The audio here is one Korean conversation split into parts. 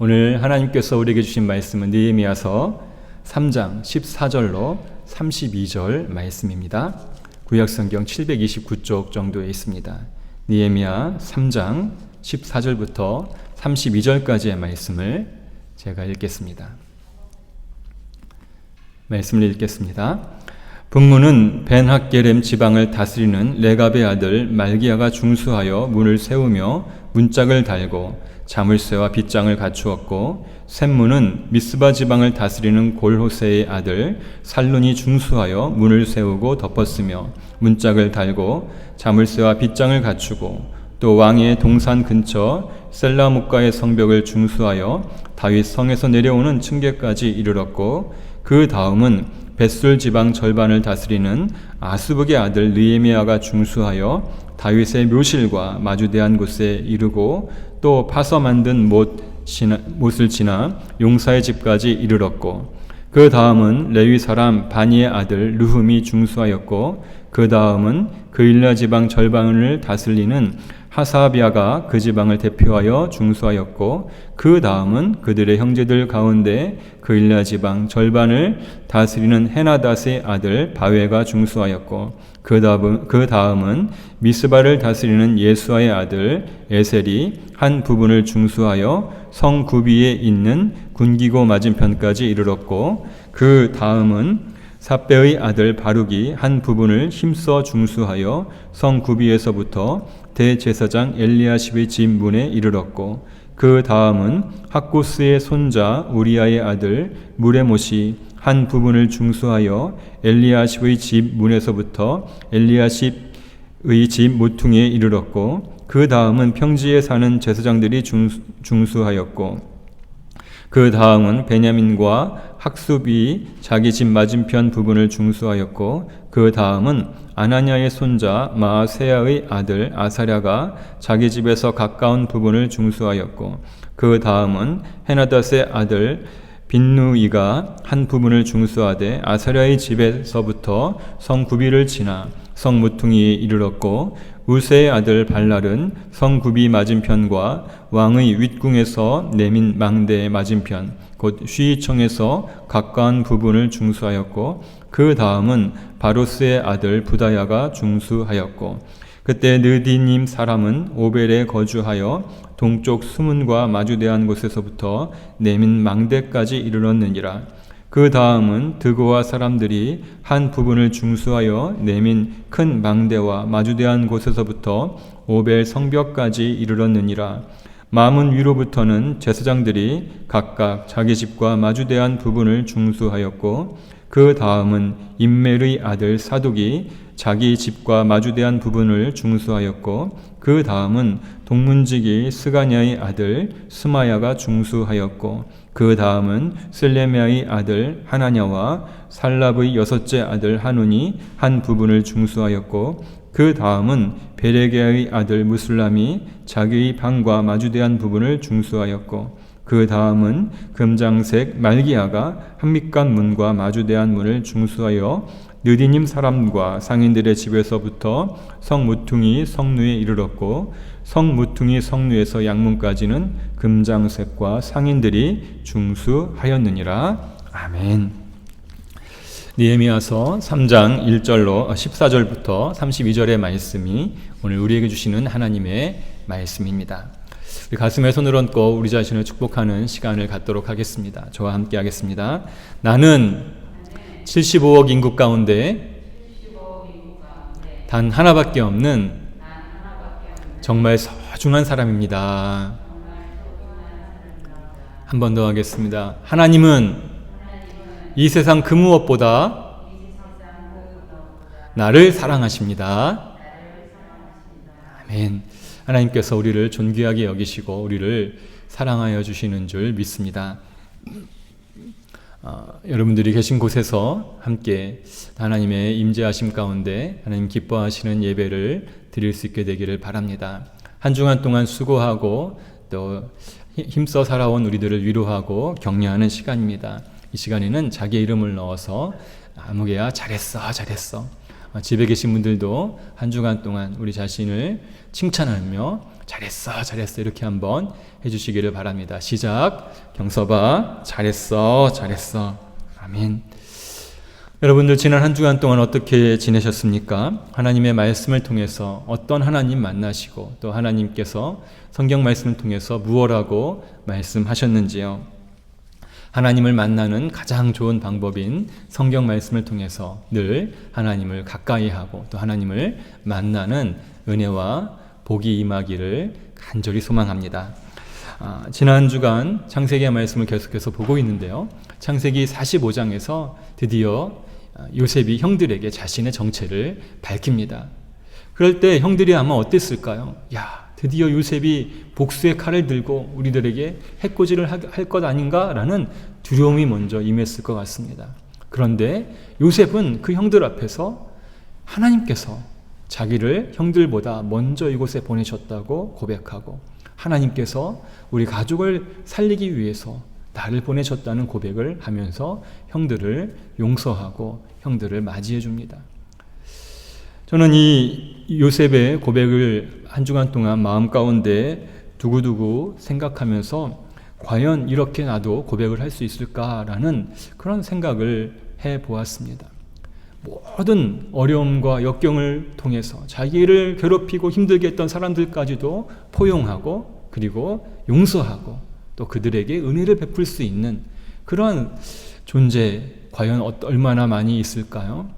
오늘 하나님께서 우리에게 주신 말씀은 느헤미야서 3장 14절로 32절 말씀입니다. 구약성경 729쪽 정도에 있습니다. 느헤미야 3장 14절부터 32절까지의 말씀을 제가 읽겠습니다. 말씀을 읽겠습니다. 분문은 벤학게렘 지방을 다스리는 레갑의 아들 말기야가 중수하여 문을 세우며 문짝을 달고 자물쇠와 빗장을 갖추었고, 샘문은 미스바 지방을 다스리는 골호세의 아들 살룬이 중수하여 문을 세우고 덮었으며 문짝을 달고 자물쇠와 빗장을 갖추고, 또 왕의 동산 근처 셀라묵가의 성벽을 중수하여 다윗 성에서 내려오는 층계까지 이르렀고, 그 다음은 벳술 지방 절반을 다스리는 아스북의 아들 느헤미야가 중수하여 다윗의 묘실과 마주대한 곳에 이르고, 또 파서 만든 못을 지나 용사의 집까지 이르렀고, 그 다음은 레위 사람 바니의 아들 르훔이 중수하였고, 그 다음은 그일라 지방 절반을 다스리는 하사비아가 그 지방을 대표하여 중수하였고, 그 다음은 그들의 형제들 가운데 그일라 지방 절반을 다스리는 헤나닷의 아들 바웨가 중수하였고, 그 다음은 미스바를 다스리는 예수아의 아들 에셀이 한 부분을 중수하여 성 구비에 있는 군기고 맞은편까지 이르렀고, 그 다음은 삽배의 아들 바룩이 한 부분을 힘써 중수하여 성 구비에서부터 대제사장 엘리야십의 집 문에 이르렀고, 그 다음은 학고스의 손자 우리아의 아들 무레못이 한 부분을 중수하여 엘리야십의 집 문에서부터 엘리야십의 집 모퉁이에 이르렀고, 그 다음은 평지에 사는 제사장들이 중수하였고, 그 다음은 베냐민과 학습이 자기 집 맞은편 부분을 중수하였고, 그 다음은 아나냐의 손자 마아세야의 아들 아사랴가 자기 집에서 가까운 부분을 중수하였고, 그 다음은 헤나닷의 아들 빈누이가 한 부분을 중수하되 아사랴의 집에서부터 성 구비를 지나 성 모퉁이에 이르렀고, 우세의 아들 발랄은 성 구비 맞은편과 왕의 윗궁에서 내민 망대의 맞은편 곧 쉬이청에서 가까운 부분을 중수하였고, 그 다음은 바로스의 아들 부다야가 중수하였고, 그때 느디님 사람은 오벨에 거주하여 동쪽 수문과 마주대한 곳에서부터 내민 망대까지 이르렀느니라. 그 다음은 드고와 사람들이 한 부분을 중수하여 내민 큰 망대와 마주대한 곳에서부터 오벨 성벽까지 이르렀느니라. 마문 위로부터는 제사장들이 각각 자기 집과 마주대한 부분을 중수하였고, 그 다음은 임멜의 아들 사독이 자기 집과 마주대한 부분을 중수하였고, 그 다음은 동문지기 스가냐의 아들 스마야가 중수하였고, 그 다음은 슬레미아의 아들 하나냐와 살랍의 여섯째 아들 하눈이 한 부분을 중수하였고, 그 다음은 베레게의 아들 무술람이 자기의 방과 마주대한 부분을 중수하였고, 그 다음은 금장색 말기야가 한밑간 문과 마주대한 문을 중수하여 느디님 사람과 상인들의 집에서부터 성무퉁이 성루에 이르렀고, 성무퉁이 성루에서 양문까지는 금장색과 상인들이 중수하였느니라. 아멘. 느헤미야서 3장 1절로 14절부터 32절의 말씀이 오늘 우리에게 주시는 하나님의 말씀입니다. 우리 가슴에 손을 얹고 우리 자신을 축복하는 시간을 갖도록 하겠습니다. 저와 함께 하겠습니다. 나는 75억 인구 가운데 단 하나밖에 없는 정말 소중한 사람입니다. 한 번 더 하겠습니다. 하나님은 이 세상 그 무엇보다 나를 사랑하십니다. 아멘. 하나님께서 우리를 존귀하게 여기시고 우리를 사랑하여 주시는 줄 믿습니다. 여러분들이 계신 곳에서 함께 하나님의 임재하심 가운데 하나님 기뻐하시는 예배를 드릴 수 있게 되기를 바랍니다. 한 주간 동안 수고하고 또 힘써 살아온 우리들을 위로하고 격려하는 시간입니다. 이 시간에는 자기의 이름을 넣어서 아무개야 잘했어 집에 계신 분들도 한 주간 동안 우리 자신을 칭찬하며 잘했어, 잘했어 이렇게 한번 해주시기를 바랍니다. 시작. 경서봐, 잘했어, 잘했어. 아멘. 여러분들 지난 한 주간 동안 어떻게 지내셨습니까? 하나님의 말씀을 통해서 어떤 하나님 만나시고 또 하나님께서 성경 말씀을 통해서 무엇라고 말씀하셨는지요? 하나님을 만나는 가장 좋은 방법인 성경 말씀을 통해서 늘 하나님을 가까이 하고 또 하나님을 만나는 은혜와 복이 임하기를 간절히 소망합니다. 지난 주간 창세기의 말씀을 계속해서 보고 있는데요. 창세기 45장에서 드디어 요셉이 형들에게 자신의 정체를 밝힙니다. 그럴 때 형들이 아마 어땠을까요? 야, 드디어 요셉이 복수의 칼을 들고 우리들에게 해코지를 할 것 아닌가라는 두려움이 먼저 임했을 것 같습니다. 그런데 요셉은 그 형들 앞에서 하나님께서 자기를 형들보다 먼저 이곳에 보내셨다고 고백하고 하나님께서 우리 가족을 살리기 위해서 나를 보내셨다는 고백을 하면서 형들을 용서하고 형들을 맞이해 줍니다. 저는 이 요셉의 고백을 한 주간 동안 마음 가운데 두고두고 생각하면서 과연 이렇게 나도 고백을 할 수 있을까라는 그런 생각을 해보았습니다. 모든 어려움과 역경을 통해서 자기를 괴롭히고 힘들게 했던 사람들까지도 포용하고 그리고 용서하고 또 그들에게 은혜를 베풀 수 있는 그런 존재 과연 얼마나 많이 있을까요?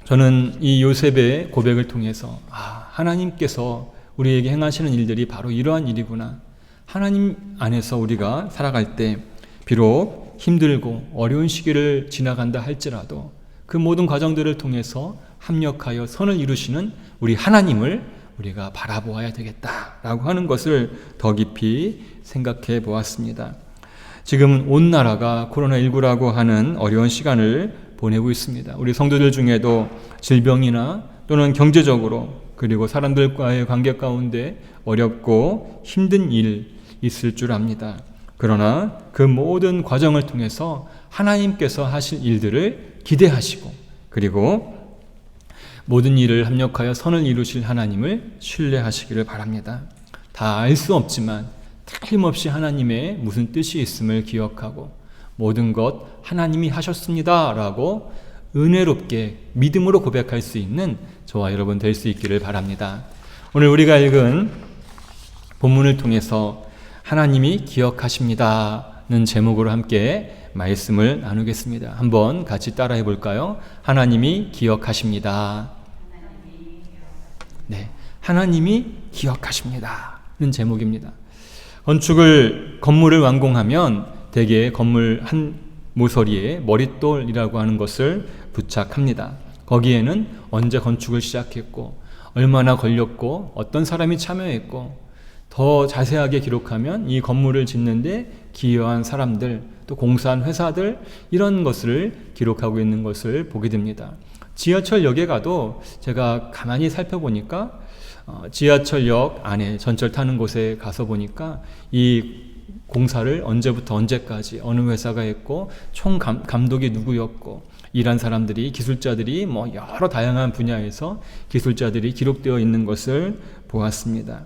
저는 이 요셉의 고백을 통해서 하나님께서 우리에게 행하시는 일들이 바로 이러한 일이구나. 하나님 안에서 우리가 살아갈 때 비록 힘들고 어려운 시기를 지나간다 할지라도 그 모든 과정들을 통해서 합력하여 선을 이루시는 우리 하나님을 우리가 바라보아야 되겠다라고 하는 것을 더 깊이 생각해 보았습니다. 지금 온 나라가 코로나19라고 하는 어려운 시간을 보내고 있습니다. 우리 성도들 중에도 질병이나 또는 경제적으로 그리고 사람들과의 관계 가운데 어렵고 힘든 일 있을 줄 압니다. 그러나 그 모든 과정을 통해서 하나님께서 하실 일들을 기대하시고 그리고 모든 일을 합력하여 선을 이루실 하나님을 신뢰하시기를 바랍니다. 다 알 수 없지만 틀림없이 하나님의 무슨 뜻이 있음을 기억하고 모든 것 하나님이 하셨습니다 라고 은혜롭게 믿음으로 고백할 수 있는 저와 여러분 될 수 있기를 바랍니다. 오늘 우리가 읽은 본문을 통해서 하나님이 기억하십니다는 제목으로 함께 말씀을 나누겠습니다. 한번 같이 따라해 볼까요? 하나님이 기억하십니다. 네, 하나님이 기억하십니다는 제목입니다. 건물을 완공하면 대개 건물 한 모서리에 머릿돌이라고 하는 것을 부착합니다. 거기에는 언제 건축을 시작했고 얼마나 걸렸고 어떤 사람이 참여했고 더 자세하게 기록하면 이 건물을 짓는데 기여한 사람들 또 공사한 회사들 이런 것을 기록하고 있는 것을 보게 됩니다. 지하철역에 가도 제가 가만히 살펴보니까 지하철역 안에 전철 타는 곳에 가서 보니까 이 공사를 언제부터 언제까지 어느 회사가 했고 총 감독이 누구였고 일한 사람들이 기술자들이 여러 다양한 분야에서 기술자들이 기록되어 있는 것을 보았습니다.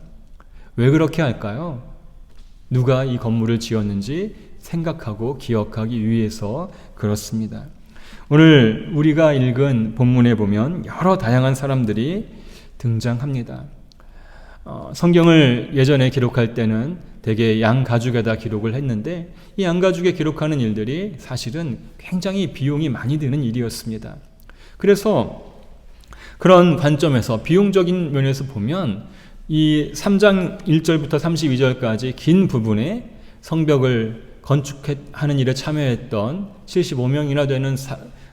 왜 그렇게 할까요? 누가 이 건물을 지었는지 생각하고 기억하기 위해서 그렇습니다. 오늘 우리가 읽은 본문에 보면 여러 다양한 사람들이 등장합니다. 성경을 예전에 기록할 때는 대개 양가죽에다 기록을 했는데 이 양가죽에 기록하는 일들이 사실은 굉장히 비용이 많이 드는 일이었습니다. 그래서 그런 관점에서 비용적인 면에서 보면 이 3장 1절부터 32절까지 긴 부분에 성벽을 건축하는 일에 참여했던 75명이나 되는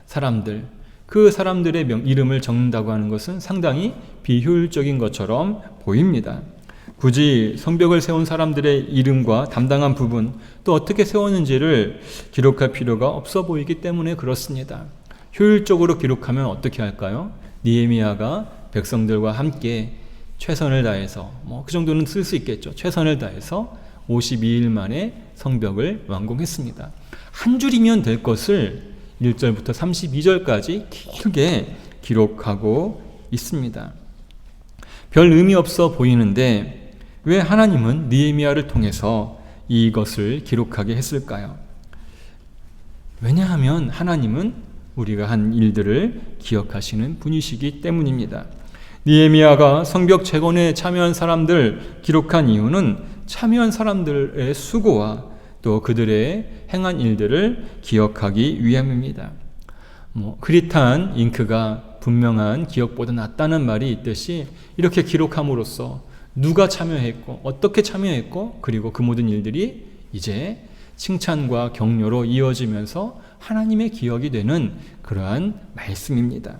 사람들, 그 사람들의 이름을 적는다고 하는 것은 상당히 비효율적인 것처럼 보입니다. 굳이 성벽을 세운 사람들의 이름과 담당한 부분, 또 어떻게 세웠는지를 기록할 필요가 없어 보이기 때문에 그렇습니다. 효율적으로 기록하면 어떻게 할까요? 느헤미야가 백성들과 함께 최선을 다해서 그 정도는 쓸 수 있겠죠. 최선을 다해서 52일 만에 성벽을 완공했습니다. 한 줄이면 될 것을 1절부터 32절까지 길게 기록하고 있습니다. 별 의미 없어 보이는데 왜 하나님은 느헤미야를 통해서 이것을 기록하게 했을까요? 왜냐하면 하나님은 우리가 한 일들을 기억하시는 분이시기 때문입니다. 느헤미야가 성벽 재건에 참여한 사람들 기록한 이유는 참여한 사람들의 수고와 또 그들의 행한 일들을 기억하기 위함입니다. 흐릿한 잉크가 분명한 기억보다 낫다는 말이 있듯이 이렇게 기록함으로써 누가 참여했고 어떻게 참여했고 그리고 그 모든 일들이 이제 칭찬과 격려로 이어지면서 하나님의 기억이 되는 그러한 말씀입니다.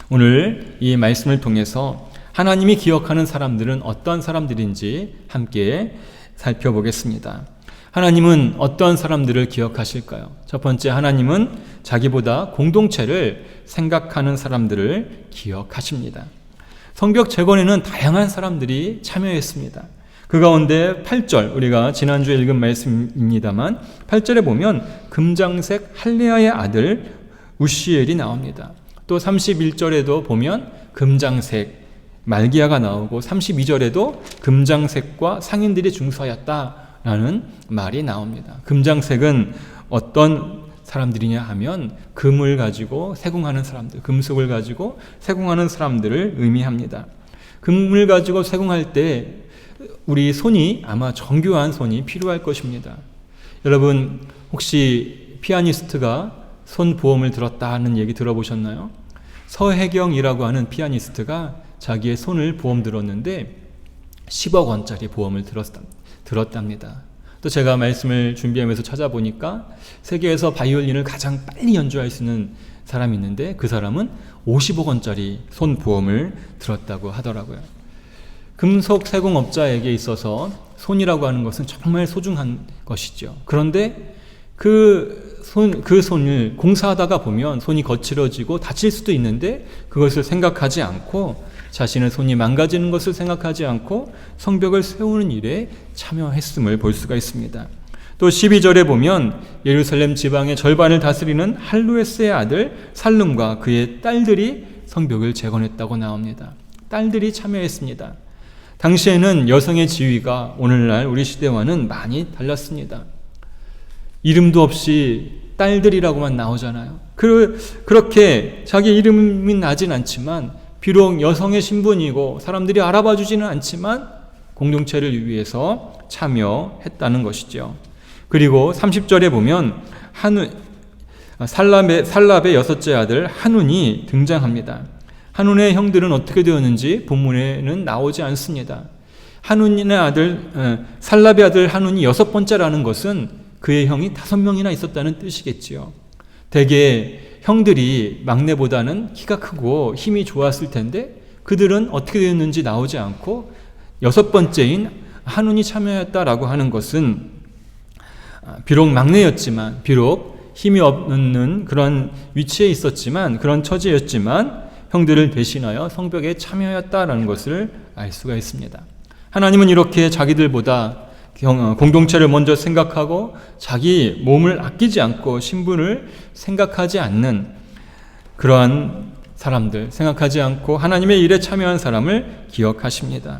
오늘 이 말씀을 통해서 하나님이 기억하는 사람들은 어떠한 사람들인지 함께 살펴보겠습니다. 하나님은 어떠한 사람들을 기억하실까요? 첫 번째, 하나님은 자기보다 공동체를 생각하는 사람들을 기억하십니다. 성벽 재건에는 다양한 사람들이 참여했습니다. 그 가운데 8절, 우리가 지난주에 읽은 말씀입니다만 8절에 보면 금장색 할레아의 아들 우시엘이 나옵니다. 또 31절에도 보면 금장색 말기야가 나오고 32절에도 금장색과 상인들이 중수하였다라는 말이 나옵니다. 금장색은 어떤 사람들이냐 하면 금을 가지고 세공하는 사람들, 금속을 가지고 세공하는 사람들을 의미합니다. 금을 가지고 세공할 때 우리 손이 아마 정교한 손이 필요할 것입니다. 여러분 혹시 피아니스트가 손보험을 들었다는 얘기 들어보셨나요? 서혜경이라고 하는 피아니스트가 자기의 손을 보험 들었는데 10억 원짜리 보험을 들었답니다. 또 제가 말씀을 준비하면서 찾아보니까 세계에서 바이올린을 가장 빨리 연주할 수 있는 사람이 있는데 그 사람은 50억 원짜리 손보험을 들었다고 하더라고요. 금속 세공업자에게 있어서 손이라고 하는 것은 정말 소중한 것이죠. 그런데 그 손을 공사하다가 보면 손이 거칠어지고 다칠 수도 있는데 그것을 생각하지 않고 자신의 손이 망가지는 것을 생각하지 않고 성벽을 세우는 일에 참여했음을 볼 수가 있습니다. 또 12절에 보면 예루살렘 지방의 절반을 다스리는 할루에스의 아들 살룸과 그의 딸들이 성벽을 재건했다고 나옵니다. 딸들이 참여했습니다. 당시에는 여성의 지위가 오늘날 우리 시대와는 많이 달랐습니다. 이름도 없이 딸들이라고만 나오잖아요. 그렇게 자기 이름이 나진 않지만 비록 여성의 신분이고 사람들이 알아봐 주지는 않지만 공동체를 위해서 참여했다는 것이죠. 그리고 30절에 보면 살랍의 여섯째 아들 한운이 등장합니다. 한운의 형들은 어떻게 되었는지 본문에는 나오지 않습니다. 한운의 아들, 살랍의 아들 한운이 6번째라는 것은 그의 형이 5명이나 있었다는 뜻이겠지요. 대개 형들이 막내보다는 키가 크고 힘이 좋았을 텐데 그들은 어떻게 되었는지 나오지 않고 6번째인 한운이 참여했다라고 하는 것은 비록 막내였지만 비록 힘이 없는 그런 위치에 있었지만 그런 처지였지만 형들을 대신하여 성벽에 참여했다라는 것을 알 수가 있습니다. 하나님은 이렇게 자기들보다 공동체를 먼저 생각하고 자기 몸을 아끼지 않고 신분을 생각하지 않는 그러한 사람들, 생각하지 않고 하나님의 일에 참여한 사람을 기억하십니다.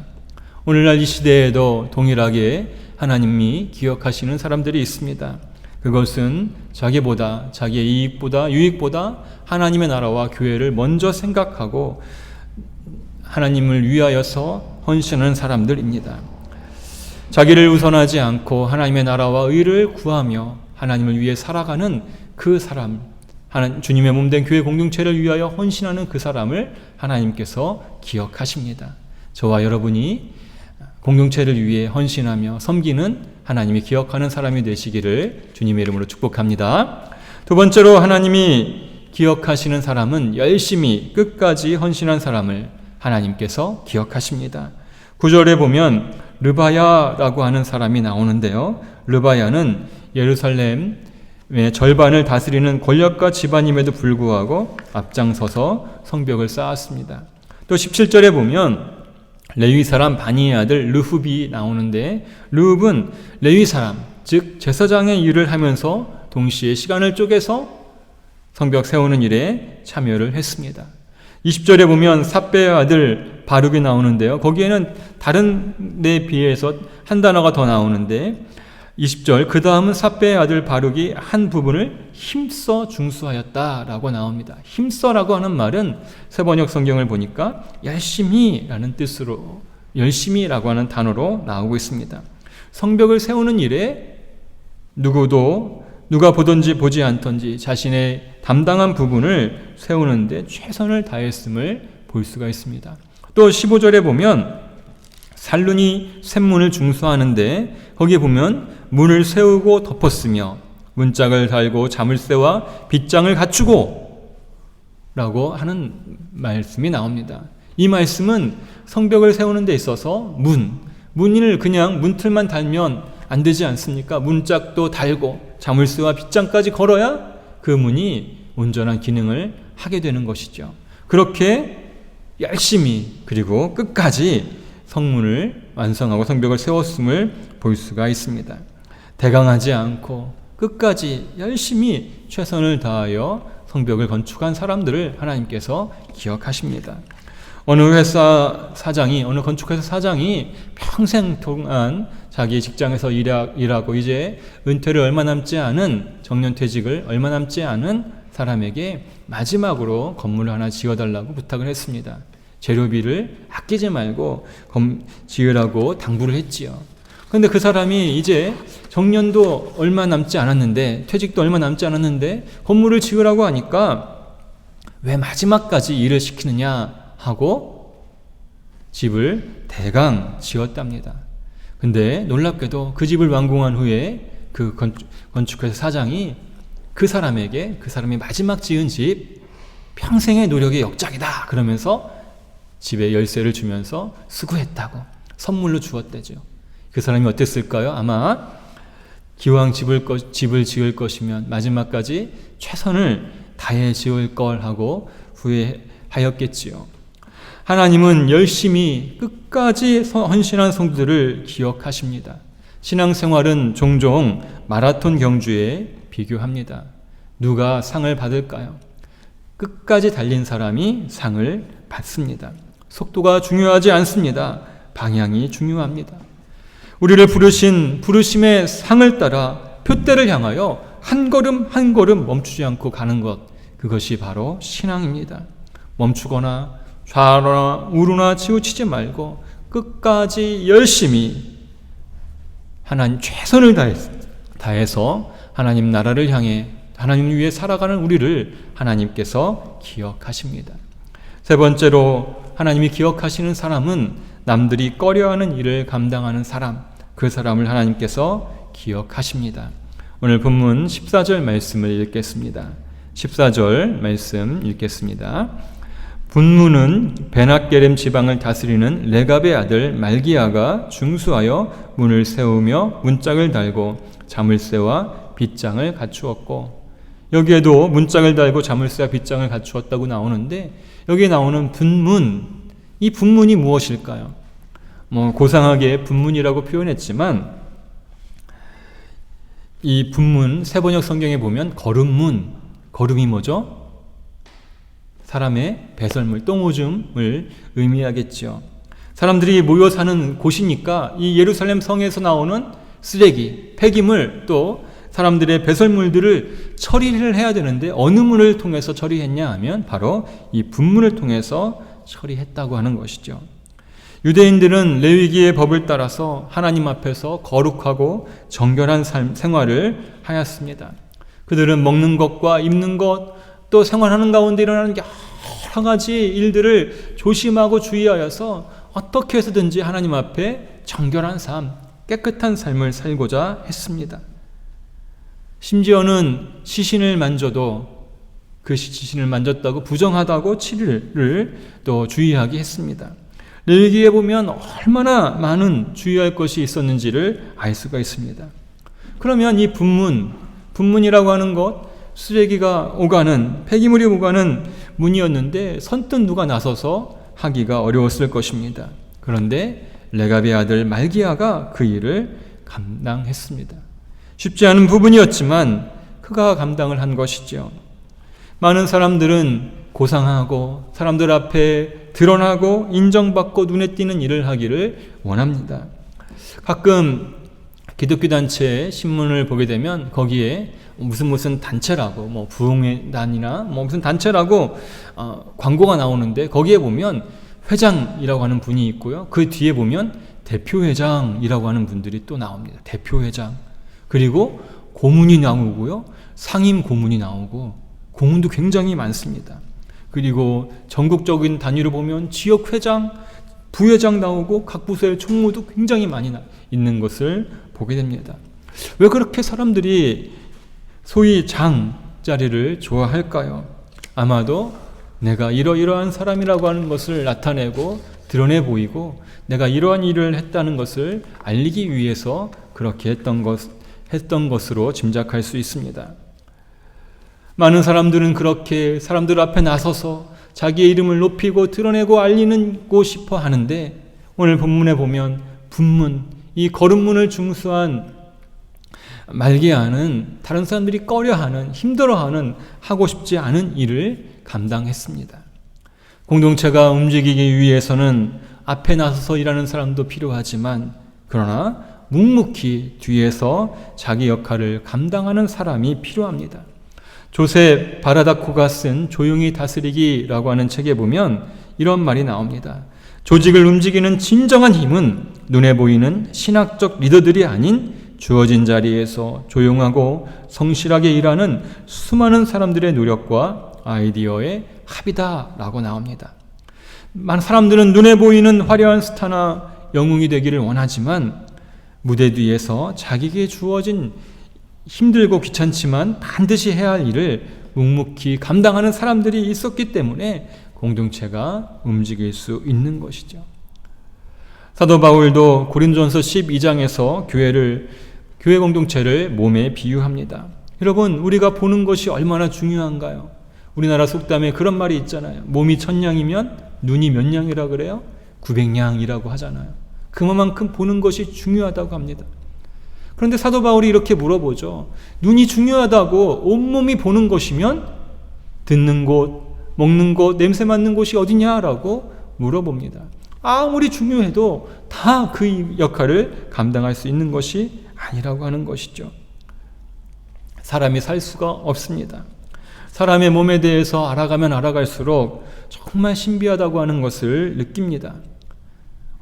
오늘날 이 시대에도 동일하게 하나님이 기억하시는 사람들이 있습니다. 그것은 자기보다, 자기의 이익보다, 유익보다 하나님의 나라와 교회를 먼저 생각하고 하나님을 위하여서 헌신하는 사람들입니다. 자기를 우선하지 않고 하나님의 나라와 의를 구하며 하나님을 위해 살아가는 그 사람, 주님의 몸된 교회 공동체를 위하여 헌신하는 그 사람을 하나님께서 기억하십니다. 저와 여러분이 공동체를 위해 헌신하며 섬기는 하나님이 기억하는 사람이 되시기를 주님의 이름으로 축복합니다. 두 번째로 하나님이 기억하시는 사람은 열심히 끝까지 헌신한 사람을 하나님께서 기억하십니다. 9절에 보면 르바야라고 하는 사람이 나오는데요. 르바야는 예루살렘의 절반을 다스리는 권력가 집안임에도 불구하고 앞장서서 성벽을 쌓았습니다. 또 17절에 보면 레위 사람 바니의 아들 르흡이 나오는데 르흡은 레위 사람, 즉 제사장의 일을 하면서 동시에 시간을 쪼개서 성벽 세우는 일에 참여를 했습니다. 20절에 보면 삽배의 아들 바룩이 나오는데요. 거기에는 다른 데 비해서 한 단어가 더 나오는데 20절 그 다음은 삽배의 아들 바룩이 한 부분을 힘써 중수하였다라고 나옵니다. 힘써라고 하는 말은 세번역 성경을 보니까 열심히라는 뜻으로 열심히라고 하는 단어로 나오고 있습니다. 성벽을 세우는 일에 누가 보든지 보지 않던지 자신의 담당한 부분을 세우는데 최선을 다했음을 볼 수가 있습니다. 또 15절에 보면 살룬이 샘문을 중수하는데 거기에 보면 문을 세우고 덮었으며 문짝을 달고 자물쇠와 빗장을 갖추고 라고 하는 말씀이 나옵니다. 이 말씀은 성벽을 세우는 데 있어서 문을 그냥 문틀만 달면 안 되지 않습니까? 문짝도 달고 자물쇠와 빗장까지 걸어야 그 문이 온전한 기능을 하게 되는 것이죠. 그렇게 열심히 그리고 끝까지 성문을 완성하고 성벽을 세웠음을 볼 수가 있습니다. 대강하지 않고 끝까지 열심히 최선을 다하여 성벽을 건축한 사람들을 하나님께서 기억하십니다. 어느 건축회사 사장이 평생 동안 자기 직장에서 일하고 이제 은퇴를 얼마 남지 않은 정년퇴직을 얼마 남지 않은 사람에게 마지막으로 건물을 하나 지어달라고 부탁을 했습니다. 재료비를 아끼지 말고 지으라고 당부를 했지요. 그런데 그 사람이 이제 정년도 얼마 남지 않았는데 퇴직도 얼마 남지 않았는데 건물을 지으라고 하니까 왜 마지막까지 일을 시키느냐 하고 집을 대강 지었답니다. 근데 놀랍게도 그 집을 완공한 후에 그 건축회사 사장이 그 사람이 마지막 지은 집 평생의 노력의 역작이다 그러면서 집에 열쇠를 주면서 수고했다고 선물로 주었대죠. 그 사람이 어땠을까요? 아마 기왕 집을 지을 것이면 마지막까지 최선을 다해 지을 걸 하고 후회하였겠지요. 하나님은 열심히 끝까지 헌신한 성도들을 기억하십니다. 신앙생활은 종종 마라톤 경주에 비교합니다. 누가 상을 받을까요? 끝까지 달린 사람이 상을 받습니다. 속도가 중요하지 않습니다. 방향이 중요합니다. 우리를 부르신 부르심의 상을 따라 표대를 향하여 한 걸음 한 걸음 멈추지 않고 가는 것, 그것이 바로 신앙입니다. 멈추거나 좌로나 우로나 치우치지 말고 끝까지 열심히 하나님 최선을 다해서 하나님 나라를 향해 하나님 위해 살아가는 우리를 하나님께서 기억하십니다. 세 번째로 하나님이 기억하시는 사람은 남들이 꺼려하는 일을 감당하는 사람, 그 사람을 하나님께서 기억하십니다. 오늘 본문 14절 말씀을 읽겠습니다. 14절 말씀 읽겠습니다. 분문은 베낫게렘 지방을 다스리는 레갑의 아들 말기야가 중수하여 문을 세우며 문짝을 달고 자물쇠와 빗장을 갖추었고, 여기에도 문짝을 달고 자물쇠와 빗장을 갖추었다고 나오는데 여기에 나오는 분문, 이 분문이 무엇일까요? 고상하게 분문이라고 표현했지만 이 분문 세번역 성경에 보면 거름문, 거름이 뭐죠? 사람의 배설물, 똥오줌을 의미하겠죠. 사람들이 모여 사는 곳이니까 이 예루살렘 성에서 나오는 쓰레기, 폐기물, 또 사람들의 배설물들을 처리를 해야 되는데 어느 문을 통해서 처리했냐 하면 바로 이 분문을 통해서 처리했다고 하는 것이죠. 유대인들은 레위기의 법을 따라서 하나님 앞에서 거룩하고 정결한 생활을 하였습니다. 그들은 먹는 것과 입는 것, 또 생활하는 가운데 일어나는 여러 가지 일들을 조심하고 주의하여서 어떻게 해서든지 하나님 앞에 정결한 삶, 깨끗한 삶을 살고자 했습니다. 심지어는 시신을 만져도 그 시신을 만졌다고 부정하다고 치리를 또 주의하게 했습니다. 레위기에 보면 얼마나 많은 주의할 것이 있었는지를 알 수가 있습니다. 그러면 이 분문이라고 하는 것, 쓰레기가 오가는, 폐기물이 오가는 문이었는데 선뜻 누가 나서서 하기가 어려웠을 것입니다. 그런데 레갑의 아들 말기야가 그 일을 감당했습니다. 쉽지 않은 부분이었지만 그가 감당을 한 것이죠. 많은 사람들은 고상하고 사람들 앞에 드러나고 인정받고 눈에 띄는 일을 하기를 원합니다. 가끔 기독교 단체 신문을 보게 되면 거기에 무슨 단체라고 부흥회단이나 무슨 단체라고 광고가 나오는데 거기에 보면 회장이라고 하는 분이 있고요. 그 뒤에 보면 대표회장이라고 하는 분들이 또 나옵니다. 대표회장. 그리고 고문이 나오고요. 상임 고문이 나오고 고문도 굉장히 많습니다. 그리고 전국적인 단위로 보면 지역회장, 부회장 나오고 각 부서의 총무도 굉장히 많이 있는 것을 보게 됩니다. 왜 그렇게 사람들이 소위 장 자리를 좋아할까요? 아마도 내가 이러이러한 사람이라고 하는 것을 나타내고 드러내 보이고 내가 이러한 일을 했다는 것을 알리기 위해서 그렇게 했던 것으로 짐작할 수 있습니다. 많은 사람들은 그렇게 사람들 앞에 나서서 자기의 이름을 높이고 드러내고 알리고 싶어 하는데 오늘 본문에 보면 분문, 이 거듭문을 중수한 말기야는 다른 사람들이 꺼려하는, 힘들어하는, 하고 싶지 않은 일을 감당했습니다. 공동체가 움직이기 위해서는 앞에 나서서 일하는 사람도 필요하지만 그러나 묵묵히 뒤에서 자기 역할을 감당하는 사람이 필요합니다. 조셉 바라다코가 쓴 조용히 다스리기라고 하는 책에 보면 이런 말이 나옵니다. 조직을 움직이는 진정한 힘은 눈에 보이는 신학적 리더들이 아닌 주어진 자리에서 조용하고 성실하게 일하는 수많은 사람들의 노력과 아이디어의 합이다라고 나옵니다. 많은 사람들은 눈에 보이는 화려한 스타나 영웅이 되기를 원하지만 무대 뒤에서 자기에게 주어진 힘들고 귀찮지만 반드시 해야 할 일을 묵묵히 감당하는 사람들이 있었기 때문에 공동체가 움직일 수 있는 것이죠. 사도 바울도 고린도전서 12장에서 교회 공동체를 몸에 비유합니다. 여러분, 우리가 보는 것이 얼마나 중요한가요? 우리나라 속담에 그런 말이 있잖아요. 몸이 1000냥이면 눈이 몇 냥이라 그래요? 900냥이라고 하잖아요. 그만큼 보는 것이 중요하다고 합니다. 그런데 사도 바울이 이렇게 물어보죠. 눈이 중요하다고 온몸이 보는 것이면 듣는 곳, 먹는 곳, 냄새 맡는 곳이 어디냐라고 물어봅니다. 아무리 중요해도 다 그 역할을 감당할 수 있는 것이 아니라고 하는 것이죠. 사람이 살 수가 없습니다. 사람의 몸에 대해서 알아가면 알아갈수록 정말 신비하다고 하는 것을 느낍니다.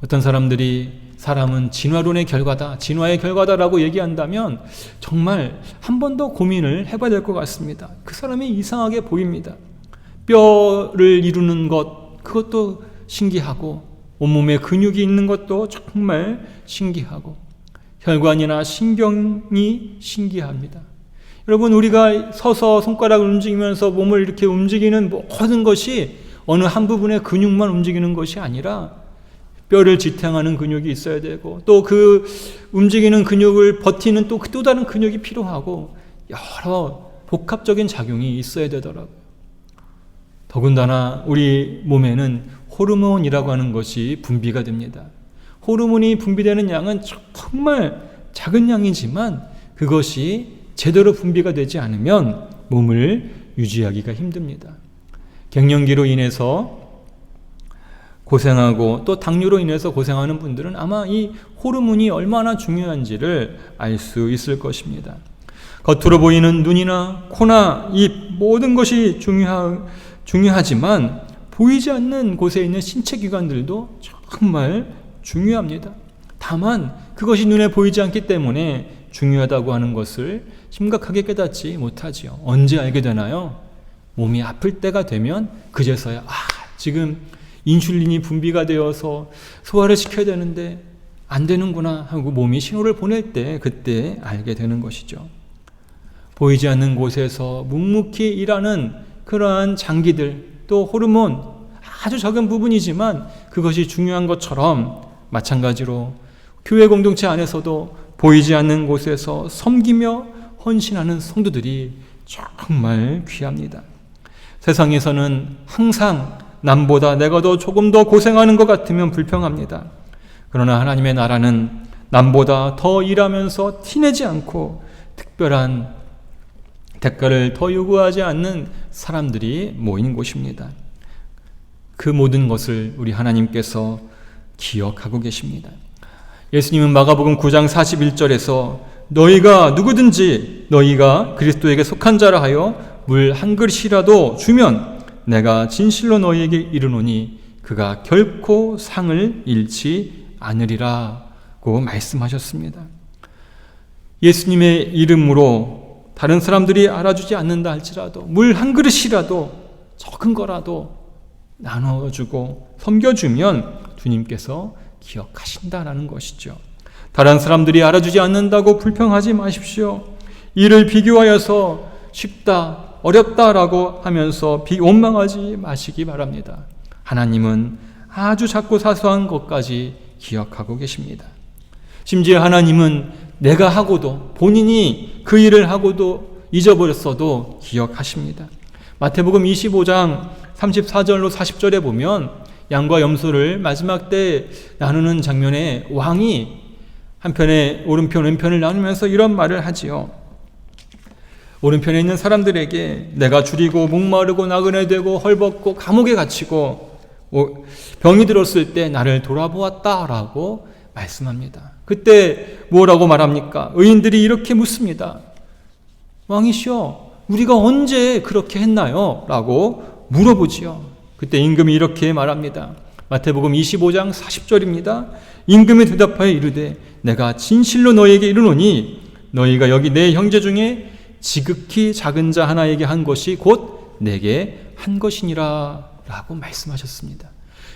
어떤 사람들이 사람은 진화론의 결과다, 진화의 결과다라고 얘기한다면 정말 한 번 더 고민을 해봐야 될 것 같습니다. 그 사람이 이상하게 보입니다. 뼈를 이루는 것, 그것도 신기하고 온몸에 근육이 있는 것도 정말 신기하고 혈관이나 신경이 신기합니다. 여러분, 우리가 서서 손가락을 움직이면서 몸을 이렇게 움직이는 모든 것이 어느 한 부분의 근육만 움직이는 것이 아니라 뼈를 지탱하는 근육이 있어야 되고 또 그 움직이는 근육을 버티는 또 다른 근육이 필요하고 여러 복합적인 작용이 있어야 되더라고요. 더군다나 우리 몸에는 호르몬이라고 하는 것이 분비가 됩니다. 호르몬이 분비되는 양은 정말 작은 양이지만 그것이 제대로 분비가 되지 않으면 몸을 유지하기가 힘듭니다. 갱년기로 인해서 고생하고 또 당뇨로 인해서 고생하는 분들은 아마 이 호르몬이 얼마나 중요한지를 알 수 있을 것입니다. 겉으로 보이는 눈이나 코나 입 모든 것이 중요하지만 보이지 않는 곳에 있는 신체 기관들도 정말 중요합니다. 다만 그것이 눈에 보이지 않기 때문에 중요하다고 하는 것을 심각하게 깨닫지 못하지요. 언제 알게 되나요? 몸이 아플 때가 되면 그제서야 지금 인슐린이 분비가 되어서 소화를 시켜야 되는데 안 되는구나 하고 몸이 신호를 보낼 때 그때 알게 되는 것이죠. 보이지 않는 곳에서 묵묵히 일하는 그러한 장기들 또 호르몬 아주 작은 부분이지만 그것이 중요한 것처럼 마찬가지로 교회 공동체 안에서도 보이지 않는 곳에서 섬기며 헌신하는 성도들이 정말 귀합니다. 세상에서는 항상 남보다 내가 조금 더 고생하는 것 같으면 불평합니다. 그러나 하나님의 나라는 남보다 더 일하면서 티내지 않고 특별한 대가를 더 요구하지 않는 사람들이 모인 곳입니다. 그 모든 것을 우리 하나님께서 기억하고 계십니다. 예수님은 마가복음 9장 41절에서 너희가 누구든지 너희가 그리스도에게 속한 자라 하여 물 한 그릇이라도 주면 내가 진실로 너희에게 이르노니 그가 결코 상을 잃지 않으리라고 말씀하셨습니다. 예수님의 이름으로 다른 사람들이 알아주지 않는다 할지라도 물 한 그릇이라도 적은 거라도 나눠주고 섬겨주면 주님께서 기억하신다라는 것이죠. 다른 사람들이 알아주지 않는다고 불평하지 마십시오. 이를 비교하여서 쉽다, 어렵다라고 하면서 원망하지 마시기 바랍니다. 하나님은 아주 작고 사소한 것까지 기억하고 계십니다. 심지어 하나님은 내가 하고도 본인이 그 일을 하고도 잊어버렸어도 기억하십니다. 마태복음 25장 34절로 40절에 보면 양과 염소를 마지막 때 나누는 장면에 왕이 한편에 오른편 왼편을 나누면서 이런 말을 하지요. 오른편에 있는 사람들에게 내가 줄이고 목마르고 나그네 되고 헐벗고 감옥에 갇히고 병이 들었을 때 나를 돌아보았다라고 말씀합니다. 그때 뭐라고 말합니까? 의인들이 이렇게 묻습니다. 왕이시여, 우리가 언제 그렇게 했나요? 라고 물어보지요. 그때 임금이 이렇게 말합니다. 마태복음 25장 40절입니다. 임금이 대답하여 이르되 내가 진실로 너희에게 이르노니 너희가 여기 내 형제 중에 지극히 작은 자 하나에게 한 것이 곧 내게 한 것이니라 라고 말씀하셨습니다.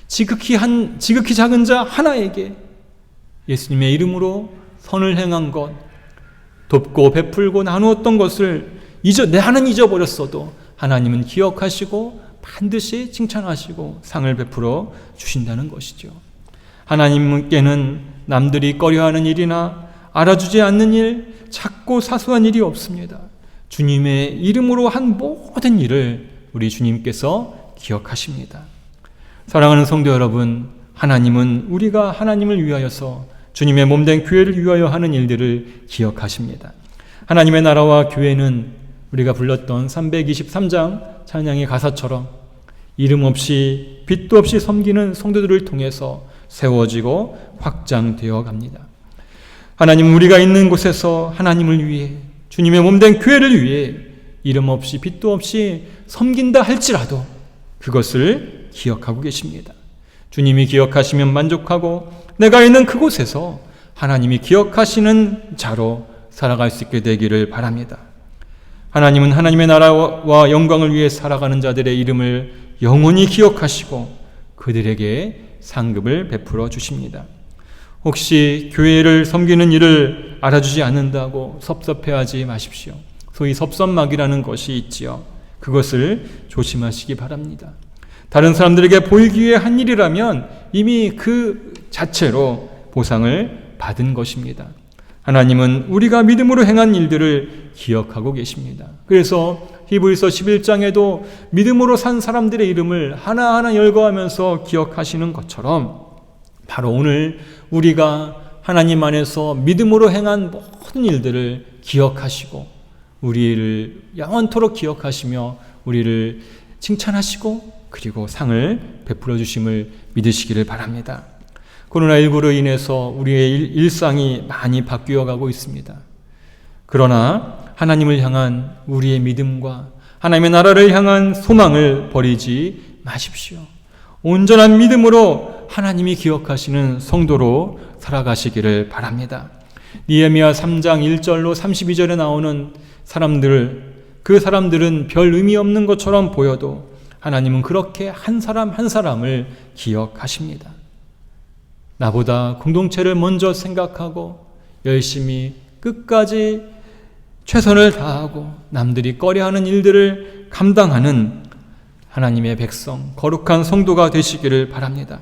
지극히 작은 자 하나에게 예수님의 이름으로 선을 행한 것, 돕고 베풀고 나누었던 것을 나는 잊어버렸어도 하나님은 기억하시고 반드시 칭찬하시고 상을 베풀어 주신다는 것이죠. 하나님께는 남들이 꺼려하는 일이나 알아주지 않는 일, 작고 사소한 일이 없습니다. 주님의 이름으로 한 모든 일을 우리 주님께서 기억하십니다. 사랑하는 성도 여러분, 하나님은 우리가 하나님을 위하여서 주님의 몸된 교회를 위하여 하는 일들을 기억하십니다. 하나님의 나라와 교회는 우리가 불렀던 323장 찬양의 가사처럼 이름 없이 빛도 없이 섬기는 성도들을 통해서 세워지고 확장되어 갑니다. 하나님은 우리가 있는 곳에서 하나님을 위해 주님의 몸된 교회를 위해 이름 없이 빛도 없이 섬긴다 할지라도 그것을 기억하고 계십니다. 주님이 기억하시면 만족하고 내가 있는 그곳에서 하나님이 기억하시는 자로 살아갈 수 있게 되기를 바랍니다. 하나님은 하나님의 나라와 영광을 위해 살아가는 자들의 이름을 영원히 기억하시고 그들에게 상급을 베풀어 주십니다. 혹시 교회를 섬기는 일을 알아주지 않는다고 섭섭해하지 마십시오. 소위 섭섭막이라는 것이 있지요. 그것을 조심하시기 바랍니다. 다른 사람들에게 보이기 위해 한 일이라면 이미 그 자체로 보상을 받은 것입니다. 하나님은 우리가 믿음으로 행한 일들을 기억하고 계십니다. 그래서 히브리서 11장에도 믿음으로 산 사람들의 이름을 하나하나 열거하면서 기억하시는 것처럼 바로 오늘 우리가 하나님 안에서 믿음으로 행한 모든 일들을 기억하시고 우리를 영원토록 기억하시며 우리를 칭찬하시고 그리고 상을 베풀어 주심을 믿으시기를 바랍니다. 코로나19로 인해서 우리의 일상이 많이 바뀌어 가고 있습니다. 그러나 하나님을 향한 우리의 믿음과 하나님의 나라를 향한 소망을 버리지 마십시오. 온전한 믿음으로 하나님이 기억하시는 성도로 살아가시기를 바랍니다. 느헤미야 3장 1절로 32절에 나오는 그 사람들은 별 의미 없는 것처럼 보여도 하나님은 그렇게 한 사람 한 사람을 기억하십니다. 나보다 공동체를 먼저 생각하고 열심히 끝까지 최선을 다하고 남들이 꺼려하는 일들을 감당하는 하나님의 백성, 거룩한 성도가 되시기를 바랍니다.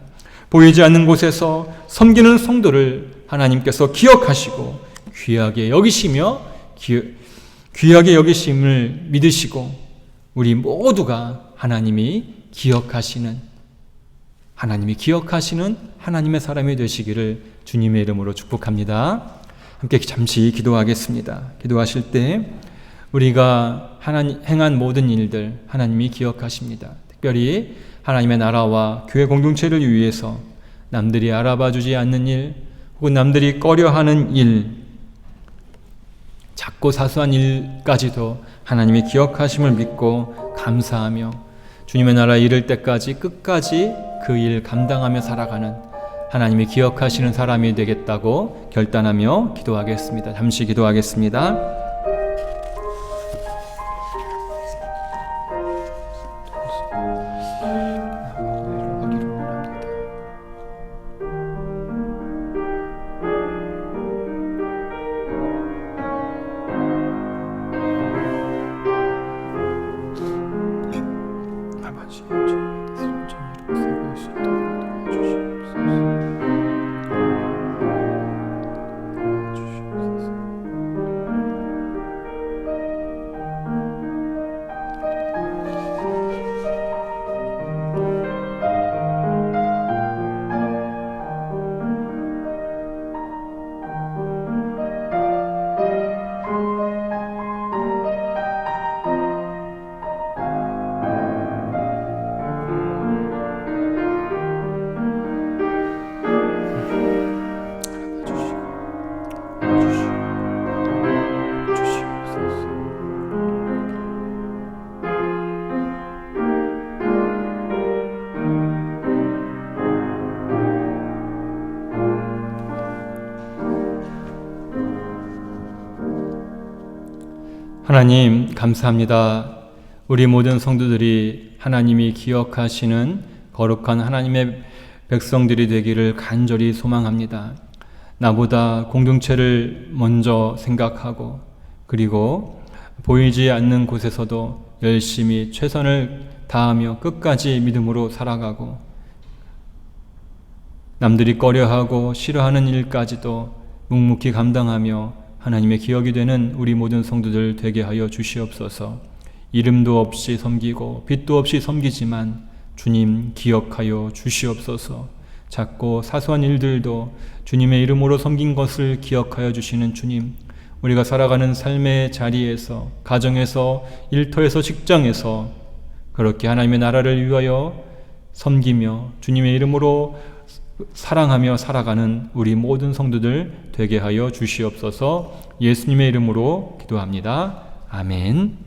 보이지 않는 곳에서 섬기는 성도를 하나님께서 기억하시고 귀하게 여기심을 믿으시고 우리 모두가 하나님이 기억하시는 하나님의 사람이 되시기를 주님의 이름으로 축복합니다. 함께 잠시 기도하겠습니다. 기도하실 때 우리가 행한 모든 일들 하나님이 기억하십니다. 특별히 하나님의 나라와 교회 공동체를 위해서 남들이 알아봐주지 않는 일, 혹은 남들이 꺼려하는 일, 작고 사소한 일까지도 하나님이 기억하심을 믿고 감사하며 주님의 나라에 이를 때까지 끝까지 그 일 감당하며 살아가는 하나님이 기억하시는 사람이 되겠다고 결단하며 기도하겠습니다. 잠시 기도하겠습니다. 하나님 감사합니다. 우리 모든 성도들이 하나님이 기억하시는 거룩한 하나님의 백성들이 되기를 간절히 소망합니다. 나보다 공동체를 먼저 생각하고 그리고 보이지 않는 곳에서도 열심히 최선을 다하며 끝까지 믿음으로 살아가고 남들이 꺼려하고 싫어하는 일까지도 묵묵히 감당하며 하나님의 기억이 되는 우리 모든 성도들 되게 하여 주시옵소서. 이름도 없이 섬기고 빛도 없이 섬기지만 주님 기억하여 주시옵소서. 작고 사소한 일들도 주님의 이름으로 섬긴 것을 기억하여 주시는 주님, 우리가 살아가는 삶의 자리에서, 가정에서, 일터에서, 직장에서 그렇게 하나님의 나라를 위하여 섬기며 주님의 이름으로 사랑하며 살아가는 우리 모든 성도들 되게 하여 주시옵소서. 예수님의 이름으로 기도합니다. 아멘.